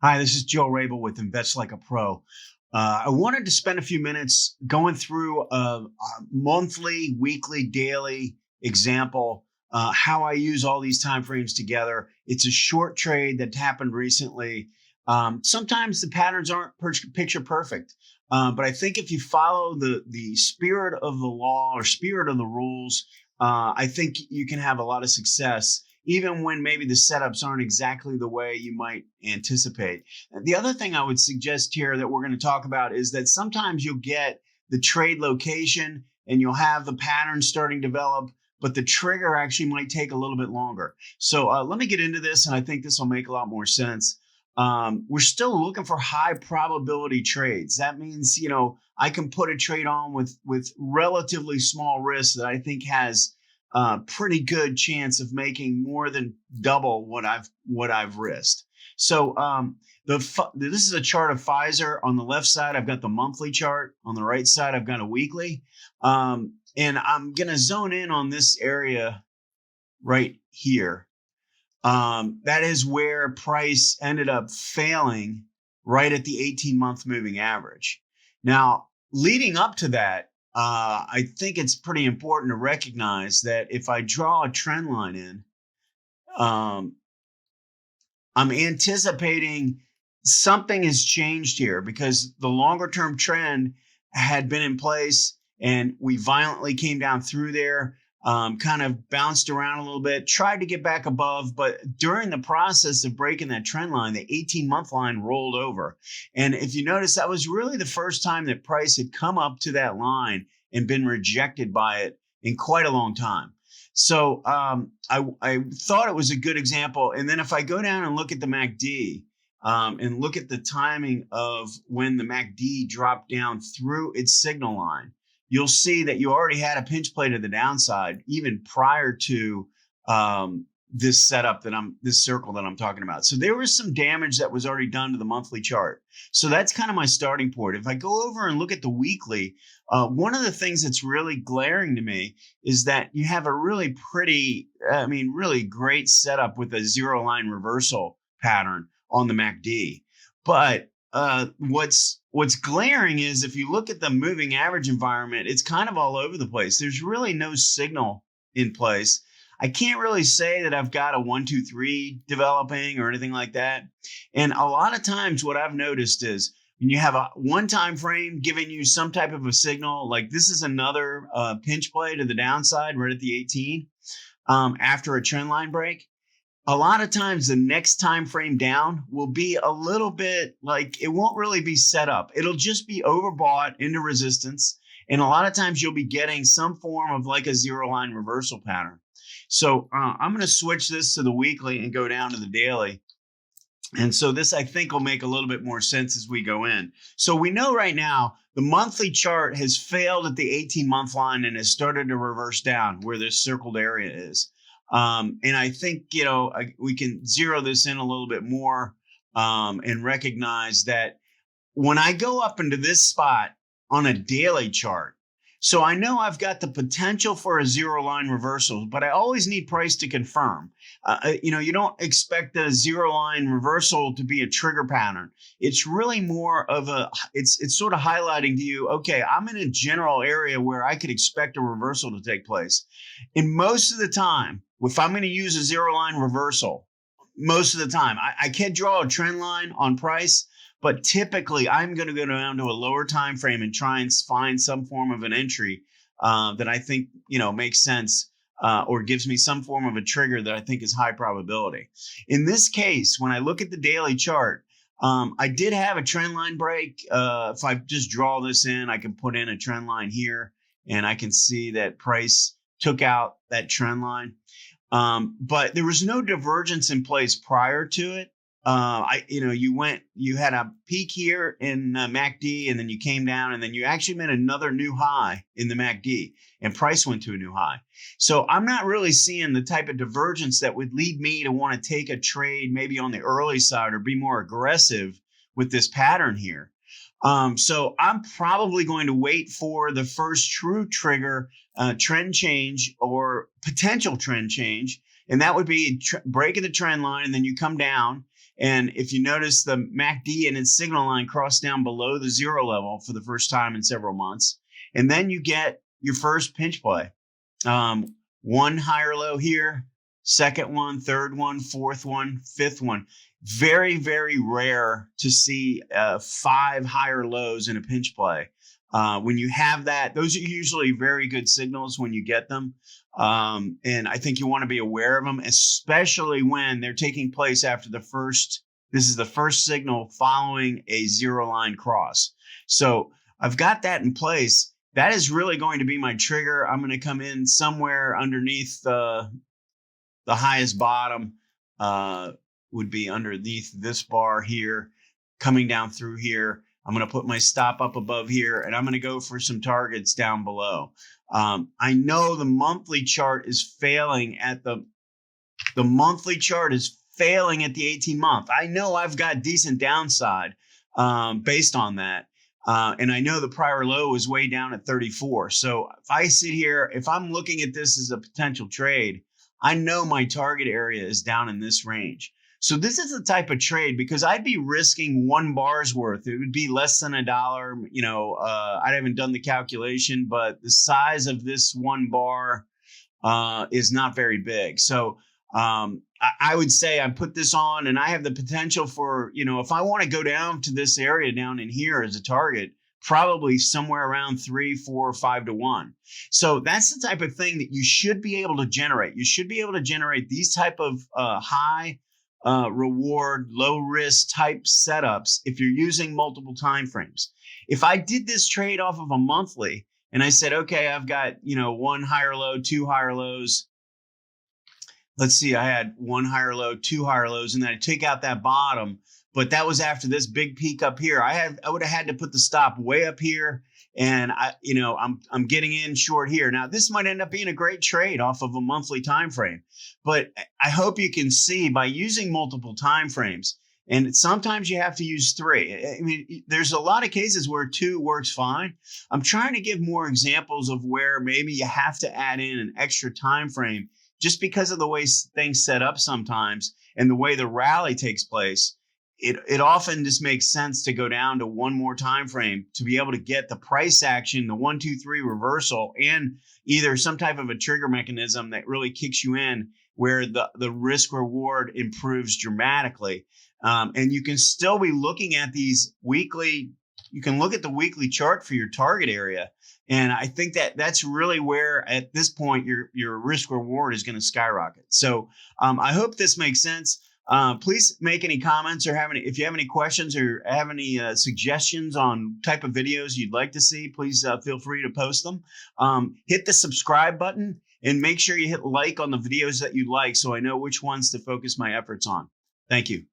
Hi, this is Joe Rabil with Invest Like a Pro. I wanted to spend a few minutes going through a monthly, weekly, daily example, how I use all these time frames together. It's a short trade that happened recently. Sometimes the patterns aren't picture perfect, but I think if you follow the spirit of the law or spirit of the rules, I think you can have a lot of success even when maybe the setups aren't exactly the way you might anticipate. The other thing I would suggest here that we're going to talk about is that sometimes you'll get the trade location and you'll have the pattern starting to develop, but the trigger actually might take a little bit longer. So let me get into this, and I think this will make a lot more sense. We're still looking for high probability trades. That means, I can put a trade on with relatively small risk that I think has pretty good chance of making more than double what I've risked. So this is a chart of Pfizer. On the left side, I've got the monthly chart. On the right side, I've got a weekly. And I'm going to zone in on this area right here. That is where price ended up failing right at the 18-month moving average. Now, leading up to that, I think it's pretty important to recognize that if I draw a trend line in, um, I'm anticipating something has changed here because the longer term trend had been in place and we violently came down through there, kind of bounced around a little bit, tried to get back above. But during the process of breaking that trend line, the 18-month line rolled over. And if you notice, that was really the first time that price had come up to that line and been rejected by it in quite a long time. So I thought it was a good example. And then if I go down and look at the MACD and look at the timing of when the MACD dropped down through its signal line, you'll see that you already had a pinch play to the downside even prior to this setup this circle that I'm talking about. So there was some damage that was already done to the monthly chart. So that's kind of my starting point. If I go over and look at the weekly, one of the things that's really glaring to me is that you have a really really great setup with a zero line reversal pattern on the MACD. But what's glaring is if you look at the moving average environment, it's kind of all over the place. There's really no signal in place. I can't really say that I've got a 1, 2, 3 developing or anything like that. And a lot of times what I've noticed is when you have a one time frame giving you some type of a signal, like this is another pinch play to the downside right at the 18 after a trend line break. A lot of times the next time frame down will be a little bit like it won't really be set up. It'll just be overbought into resistance. And a lot of times you'll be getting some form of like a zero line reversal pattern. So I'm going to switch this to the weekly and go down to the daily. And so this, I think, will make a little bit more sense as we go in. So we know right now the monthly chart has failed at the 18-month line and has started to reverse down where this circled area is. And I think, we can zero this in a little bit more and recognize that when I go up into this spot on a daily chart, so I know I've got the potential for a zero line reversal, but I always need price to confirm. You don't expect a zero line reversal to be a trigger pattern. It's really more of it's sort of highlighting to you, okay, I'm in a general area where I could expect a reversal to take place. And most of the time, if I'm going to use a zero line reversal, most of the time, I can draw a trend line on price. But typically, I'm going to go down to a lower time frame and try and find some form of an entry that I think makes sense or gives me some form of a trigger that I think is high probability. In this case, when I look at the daily chart, I did have a trend line break. If I just draw this in, I can put in a trend line here, and I can see that price took out that trend line. But there was no divergence in place prior to it. You had a peak here in MACD, and then you came down, and then you actually made another new high in the MACD, and price went to a new high. So I'm not really seeing the type of divergence that would lead me to want to take a trade maybe on the early side or be more aggressive with this pattern here. So I'm probably going to wait for the first true trigger, trend change or potential trend change. And that would be breaking the trend line, and then you come down. And if you notice, the MACD and its signal line crossed down below the zero level for the first time in several months. And then you get your first pinch play. One higher low here, second one, third one, fourth one, fifth one. Very, very rare to see 5 higher lows in a pinch play. When you have that, those are usually very good signals when you get them. And I think you want to be aware of them, especially when they're taking place after this is the first signal following a zero line cross. So I've got that in place. That is really going to be my trigger. I'm going to come in somewhere underneath the highest bottom, would be underneath this bar here, coming down through here. I'm going to put my stop up above here, and I'm going to go for some targets down below. I know the monthly chart is failing at the monthly chart is failing at the 18-month. I know I've got decent downside based on that. And I know the prior low is way down at 34. So if I sit here, if I'm looking at this as a potential trade, I know my target area is down in this range. So this is the type of trade, because I'd be risking 1 bar's worth. It would be less than $1. You know, I haven't done the calculation, but the size of this 1 bar is not very big. So I would say I put this on, and I have the potential for, you know, if I want to go down to this area down in here as a target, probably somewhere around 3, 4, 5 to 1. So that's the type of thing that you should be able to generate. You should be able to generate these type of high reward, low risk type setups if you're using multiple time frames. If I did this trade off of a monthly and I said, okay, I've got, you know, 1 higher low, 2 higher lows. Let's see, I had 1 higher low, 2 higher lows, and then I take out that bottom. But that was after this big peak up here. I would have had to put the stop way up here, and I'm getting in short here. Now this might end up being a great trade off of a monthly time frame, but I hope you can see by using multiple time frames. And sometimes you have to use 3. I mean, there's a lot of cases where 2 works fine. I'm trying to give more examples of where maybe you have to add in an extra time frame just because of the way things set up sometimes and the way the rally takes place. It often just makes sense to go down to 1 more time frame to be able to get the price action, the 1, 2, 3 reversal, and either some type of a trigger mechanism that really kicks you in where the risk reward improves dramatically. And you can still be looking at these weekly. You can look at the weekly chart for your target area. And I think that's really where at this point your risk reward is going to skyrocket. So I hope this makes sense. Please make any comments or if you have any questions or have any suggestions on type of videos you'd like to see, please feel free to post them. Hit the subscribe button and make sure you hit like on the videos that you like so I know which ones to focus my efforts on. Thank you.